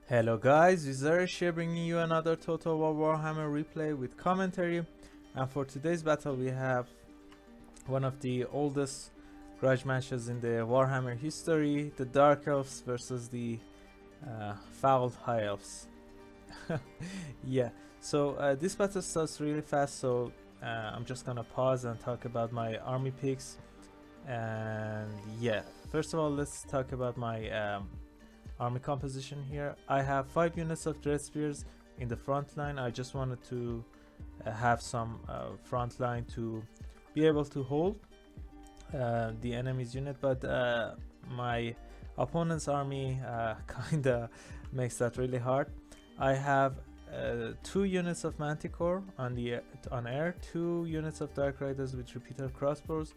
Hello guys, Vizarish here bringing you another Total War Warhammer replay with commentary, and for today's battle we have one of the oldest grudge matches in the Warhammer history, the Dark Elves versus the foul High Elves. Yeah, so this battle starts really fast, so I'm just gonna pause and talk about my army picks. And yeah, first of all, let's talk about my army composition here. I have 5 units of dread spears in the front line. I just wanted to have some front line to be able to hold the enemy's unit, but my opponent's army kinda makes that really hard. I have 2 units of manticore on air, 2 units of dark riders with repeater crossbows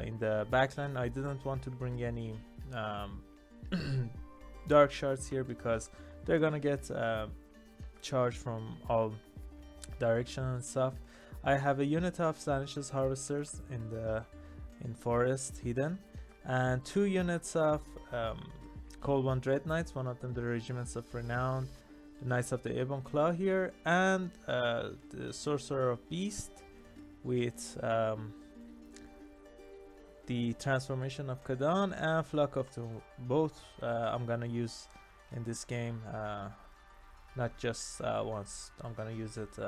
in the backline. I didn't want to bring any dark shards here because they're gonna get charged from all directions and stuff. I have a unit of Slaanishes harvesters in forest hidden, and 2 units of Cold One Dread Knights, one of them the regiments of renown, the Knights of the Ebon Claw here, and the Sorcerer of Beast with the transformation of Kadan and Flock of Doom. Both I'm gonna use in this game, not just once. I'm gonna use it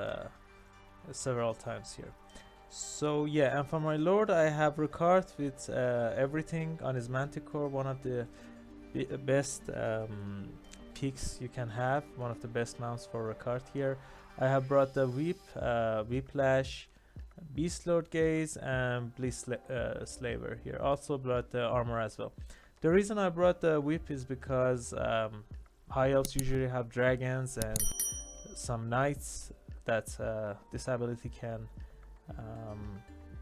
several times here. So yeah, and for my lord I have Ricard with everything on his manticore, one of the best picks you can have, one of the best mounts for Ricard here. I have brought the Whiplash, Beast Lord Gaze, and Bliss Slaver here. Also brought the armor as well. The reason I brought the whip is because High Elves usually have dragons and some knights that this ability can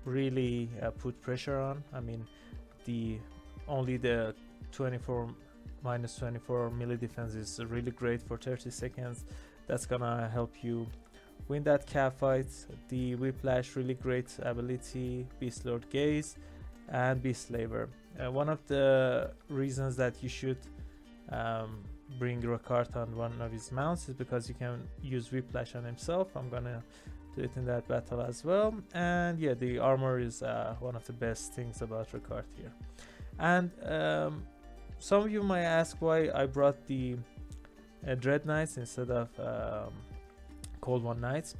really put pressure on. I mean, only the 24 minus 24 melee defense is really great for 30 seconds. That's gonna help you win that cat fight. The Whiplash, really great ability, Beast Lord Gaze, and Beast Slaver. One of the reasons that you should bring Ricard on one of his mounts is because you can use Whiplash on himself. I'm gonna do it in that battle as well. And yeah, the armor is one of the best things about Ricard here. And some of you might ask why I brought the Dread Knights instead of Cold One Knights.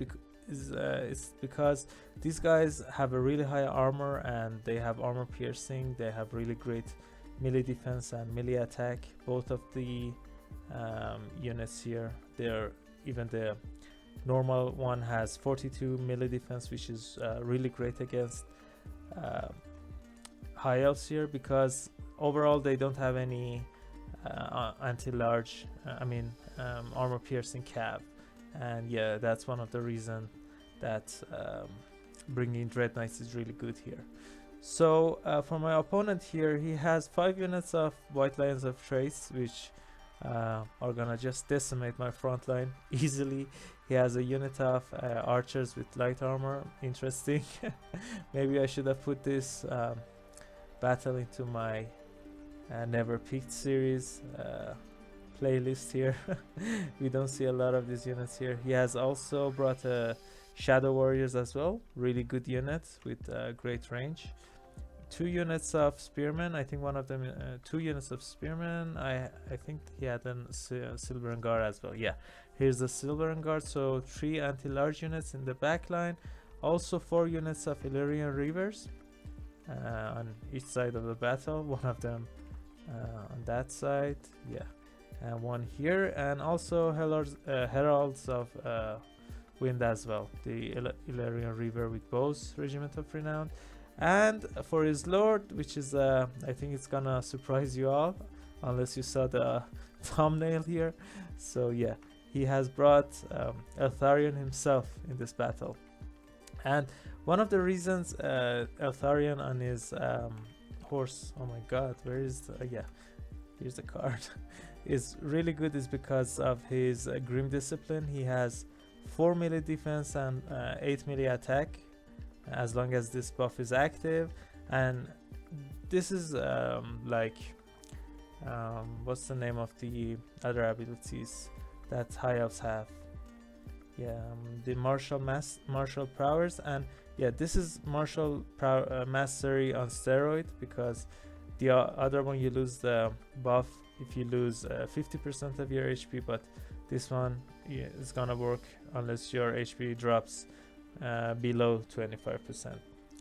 It's because these guys have a really high armor and they have armor piercing. They have really great melee defense and melee attack. Both of the units here, even the normal one has 42 melee defense, which is really great against High Elves here, because overall they don't have any anti-large, armor piercing cav. And yeah, that's one of the reasons that bringing Dread Knights is really good here. So for my opponent here, he has 5 units of White Lions of Trace, which are gonna just decimate my front line easily. He has a unit of archers with light armor. Interesting. Maybe I should have put this battle into my never picked series playlist here. We don't see a lot of these units here. He has also brought Shadow Warriors as well, really good unit with great range. 2 units of Spearmen, I think one of them 2 units of Spearmen. I think he had a Silver and Guard as well. Yeah, here's the Silver and Guard. So 3 anti-large units in the back line, also 4 units of Illyrian Reavers on each side of the battle, one of them on that side, yeah, and one here, and also Heralds of Wind as well, the Illyrian Reaver with bows, Regiment of Renown. And for his lord, which is I think it's gonna surprise you all unless you saw the thumbnail here. So yeah, he has brought Eltharion himself in this battle. And one of the reasons Eltharion on his horse, oh my god, where is yeah, here's the card, is really good is because of his Grim Discipline. He has 4 melee defense and 8 melee attack as long as this buff is active, and this is like what's the name of the other abilities that high elves have? Yeah, the martial prowess, and yeah, this is mastery on steroid, because the other one you lose the buff if you lose 50% of your HP, but this one, yeah, is gonna work unless your HP drops below 25%,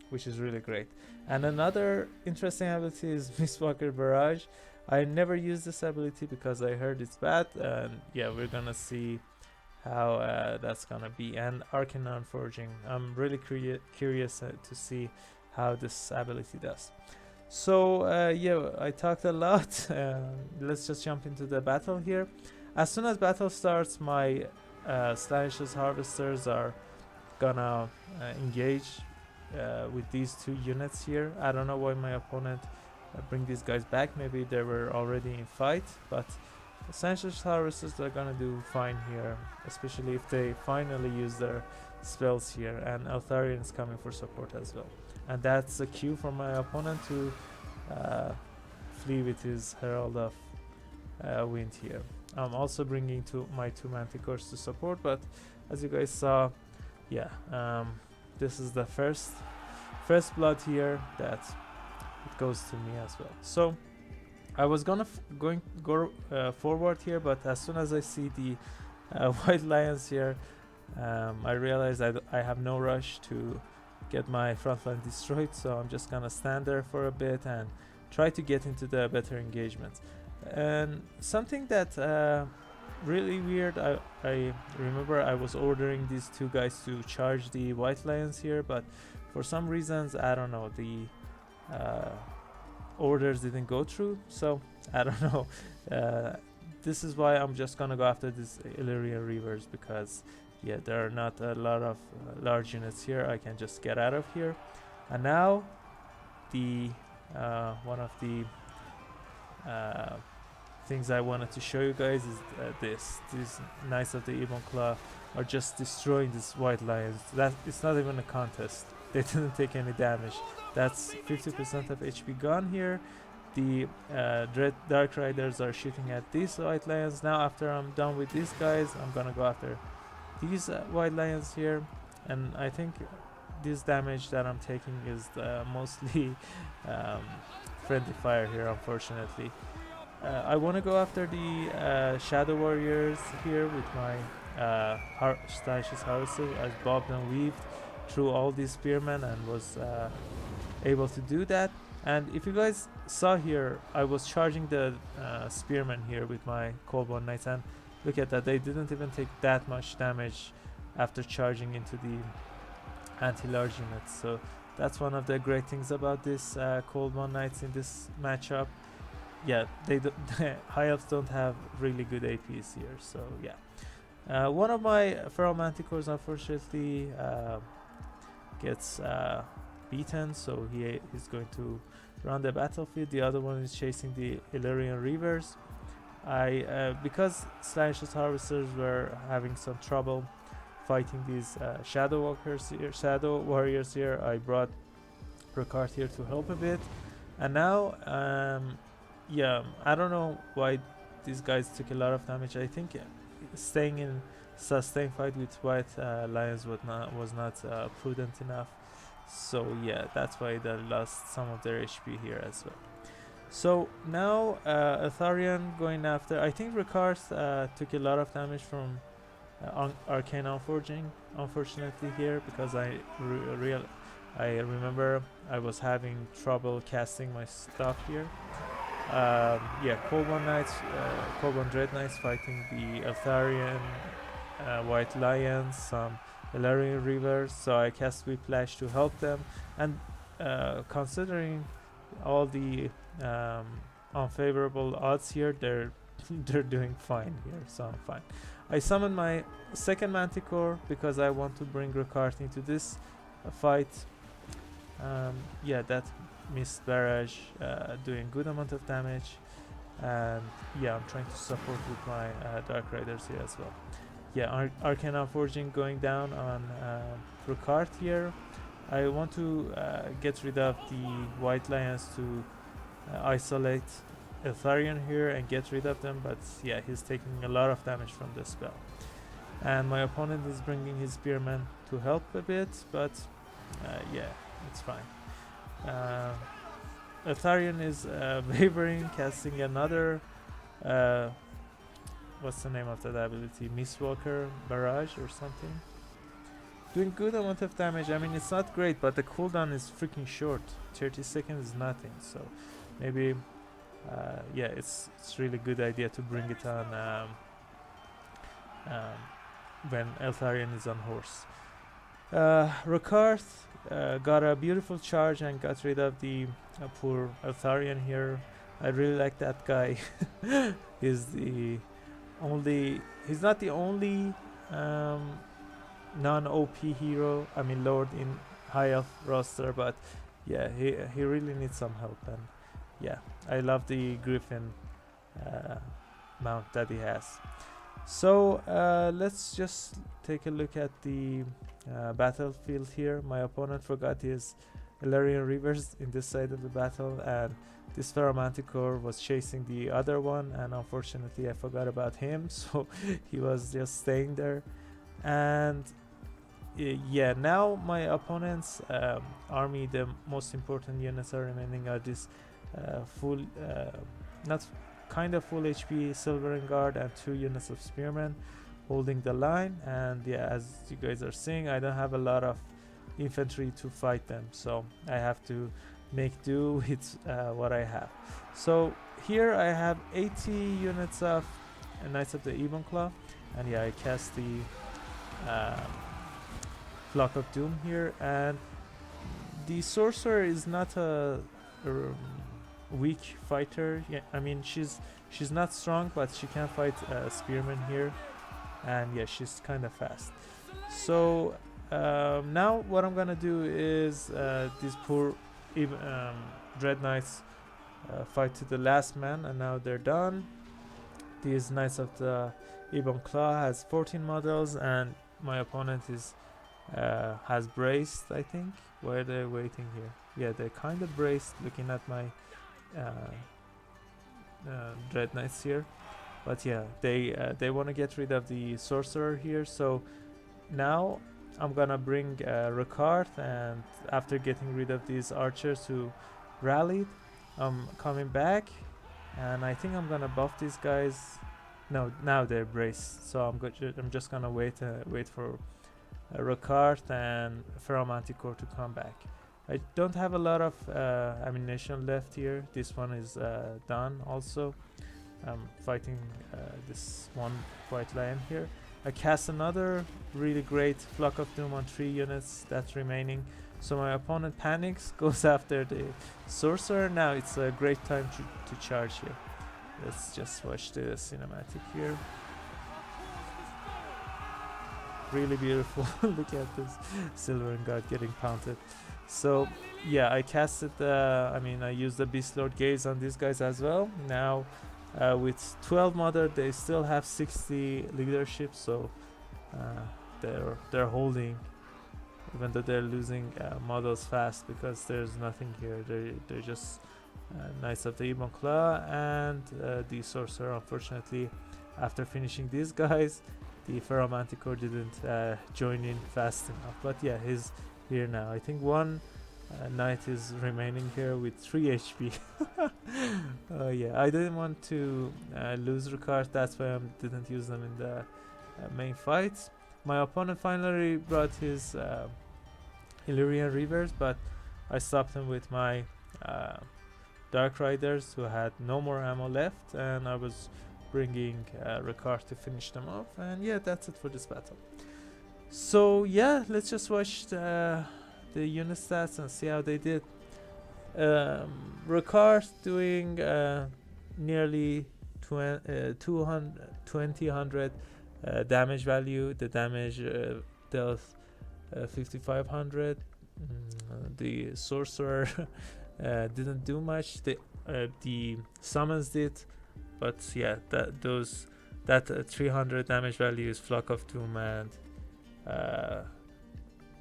which is really great. And another interesting ability is Mistwalker Barrage. I never used this ability because I heard it's bad, and yeah, we're gonna see how that's gonna be. And Arcane Forging, I'm really curious to see how this ability does. So yeah, I talked a lot. Let's just jump into the battle here. As soon as battle starts, my Slaanesh Harvesters are gonna engage with these two units here. I don't know why my opponent bring these guys back. Maybe they were already in fight, but Slaanesh Harvesters are gonna do fine here, especially if they finally use their spells here. And Eltharion is coming for support as well, and that's a cue for my opponent to flee with his Herald of Wind here. I'm also bringing my two Manticores to support, but as you guys saw, yeah, this is the first blood here that it goes to me as well. So I was gonna go forward here, but as soon as I see the white lions here, I realize I have no rush to get my front line destroyed, so I'm just gonna stand there for a bit and try to get into the better engagements. And something that really weird, I remember I was ordering these two guys to charge the white lions here, but for some reasons, I don't know, the orders didn't go through, so I don't know. This is why I'm just gonna go after these Illyrian Reavers, because yeah, there are not a lot of large units here. I can just get out of here. And now the one of the things I wanted to show you guys is these Knights of the Ebon Claw are just destroying these white lions. That it's not even a contest. They didn't take any damage. That's 50% of HP gone here. The Dark Riders are shooting at these white lions. Now after I'm done with these guys, I'm gonna go after these white lions here, and I think this damage that I'm taking is mostly friendly fire here, unfortunately. I want to go after the Shadow Warriors here with my Slaanesh Harvesters. I bobbed and weaved through all these spearmen and was able to do that. And if you guys saw here, I was charging the spearmen here with my Coldborn Knights, and look at that, they didn't even take that much damage after charging into the anti-large units. So that's one of the great things about this Coldborn Knights in this matchup. Yeah, high elves don't have really good APs here, so yeah. One of my Feral Manticores unfortunately gets beaten, so he is going to run the battlefield. The other one is chasing the Illyrian Reavers. Because Slaanesh Harvesters were having some trouble fighting these Shadow Warriors here, I brought Ricard here to help a bit. And now yeah, I don't know why these guys took a lot of damage. I think staying in sustained fight with white lions was not prudent enough. So yeah, that's why they lost some of their HP here as well. So now Eltharion going after, I think Ricard took a lot of damage from Arcane Forging, unfortunately here, because I remember I was having trouble casting my stuff here. Yeah, Coldborn Dread Knights fighting the Eltharion White Lions, some Illyrian Reavers, so I cast Whiplash to help them. And considering all the unfavorable odds here, they're doing fine here, so I'm fine. I summon my second Manticore because I want to bring Ricard into this fight. Yeah, that missed barrage, doing good amount of damage, and yeah, I'm trying to support with my Dark Riders here as well. Yeah, Arcane Forging going down on Ricard here. I want to get rid of the White Lions to isolate Eltharion here and get rid of them, but yeah, he's taking a lot of damage from this spell. And my opponent is bringing his spearman to help a bit, but yeah, it's fine. Eltharion is wavering, casting another what's the name of that ability? Mistwalker Barrage or something. Doing good amount of damage. I mean, it's not great, but the cooldown is freaking short. 30 seconds is nothing. So maybe, yeah, it's really good idea to bring it on when Eltharion is on horse. Ricard got a beautiful charge and got rid of the poor Eltharion here. I really like that guy. He's not the only non-OP hero, I mean Lord in High Elf roster, but yeah, he really needs some help. And yeah, I love the Griffin mount that he has. So let's just take a look at the battlefield here. My opponent forgot his Illyrian Reavers in this side of the battle, and this Ferromanticore was chasing the other one, and unfortunately I forgot about him, so he was just staying there. And yeah, now my opponent's army, the most important units are remaining are this full, not kind of full HP Silveren Guard and 2 units of Spearmen holding the line. And yeah, as you guys are seeing, I don't have a lot of infantry to fight them, so I have to make do with what I have. So here I have 80 units of Knights of the Ebon Claw, and yeah, I cast the Flock of Doom here, and the sorcerer is not a weak fighter. Yeah, I mean she's not strong, but she can fight spearmen here, and yeah, she's kind of fast. So now what I'm gonna do is these poor Dread Knights fight to the last man, and now they're done. These Knights of the Ebon Claw has 14 models, and my opponent is has braced, I think. Why are they waiting here? Yeah, they're kind of braced, looking at my Dread Knights here. But yeah, they want to get rid of the sorcerer here. So now I'm gonna bring Ricard, and after getting rid of these archers who rallied, I'm coming back, and I think I'm gonna buff these guys. No, now they're braced, so I'm just gonna wait for Ricard and Ferromanticore to come back. I don't have a lot of ammunition left here. This one is done also. I'm fighting this one White Lion here. I cast another really great Flock of Doom on 3 units that's remaining. So my opponent panics, goes after the sorcerer. Now it's a great time to charge here. Let's just watch the cinematic here. Really beautiful. Look at this Silver Guard getting pounded. So yeah, I casted I used the Beast Lord Gaze on these guys as well. Now with 12 mother, they still have 60 leadership, so they're holding, even though they're losing models fast because there's nothing here. They're just Knights of the Ebon Claw and the sorcerer. Unfortunately, after finishing these guys, the Ferromanticore didn't join in fast enough. But yeah, he's here now. I think one knight is remaining here with 3 HP. Yeah, I didn't want to lose Ricard, that's why I didn't use them in the main fights. My opponent finally brought his Illyrian Reavers, but I stopped him with my Dark Riders who had no more ammo left, and I was bringing Ricard to finish them off. And yeah, that's it for this battle. So yeah, let's just watch the unit stats and see how they did. Ricard doing nearly 200 damage value. The damage dealt 5500. The sorcerer didn't do much. The summons did, but yeah, that 300 damage value is Flock of Doom and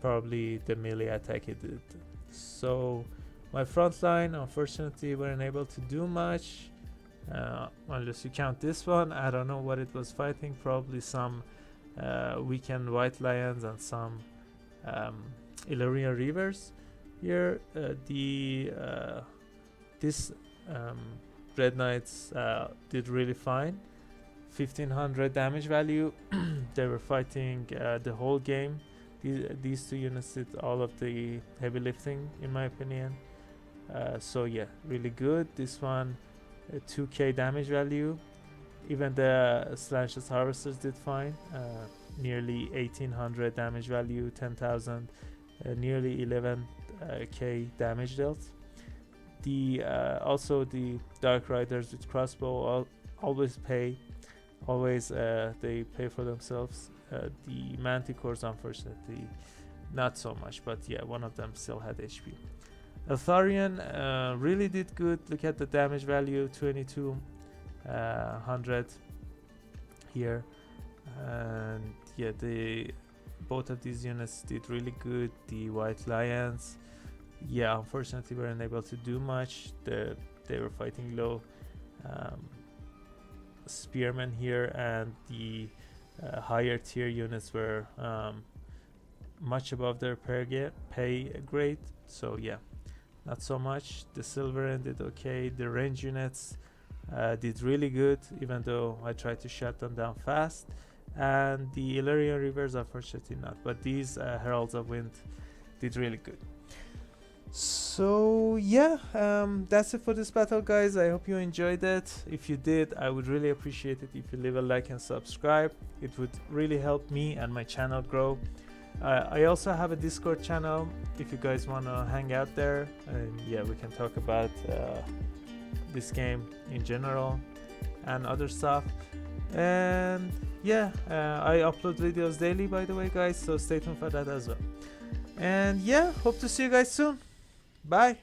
probably the melee attack it did. So my front line, unfortunately, weren't able to do much. unless you count this one. I don't know what it was fighting, probably some weekend white lions and some Illyrian Reavers. Here this Red Knights did really fine, 1500 damage value. They were fighting the whole game. These two units did all of the heavy lifting in my opinion. So yeah, really good. This one 2k damage value. Even the Slanches Harvesters did fine, nearly 1800 damage value, 10,000, nearly 11k damage dealt. The also the Dark Riders with crossbow always pay, they pay for themselves. The Manticores unfortunately not so much, but yeah, one of them still had HP. Eltharion really did good. Look at the damage value, 2200 here, and yeah, both of these units did really good. The White Lions, yeah, unfortunately weren't able to do much. They were fighting low spearmen here, and the higher tier units were much above their pay grade, so yeah, not so much. The Silverin did okay. The range units did really good, even though I tried to shut them down fast, and the Illyrian Reavers unfortunately not, but these Heralds of Wind did really good. So yeah, that's it for this battle, guys. I hope you enjoyed it. If you did, I would really appreciate it if you leave a like and subscribe. It would really help me and my channel grow. I also have a Discord channel if you guys want to hang out there, and yeah, we can talk about this game in general and other stuff. And yeah, I upload videos daily, by the way, guys, so stay tuned for that as well. And yeah, hope to see you guys soon. Bye.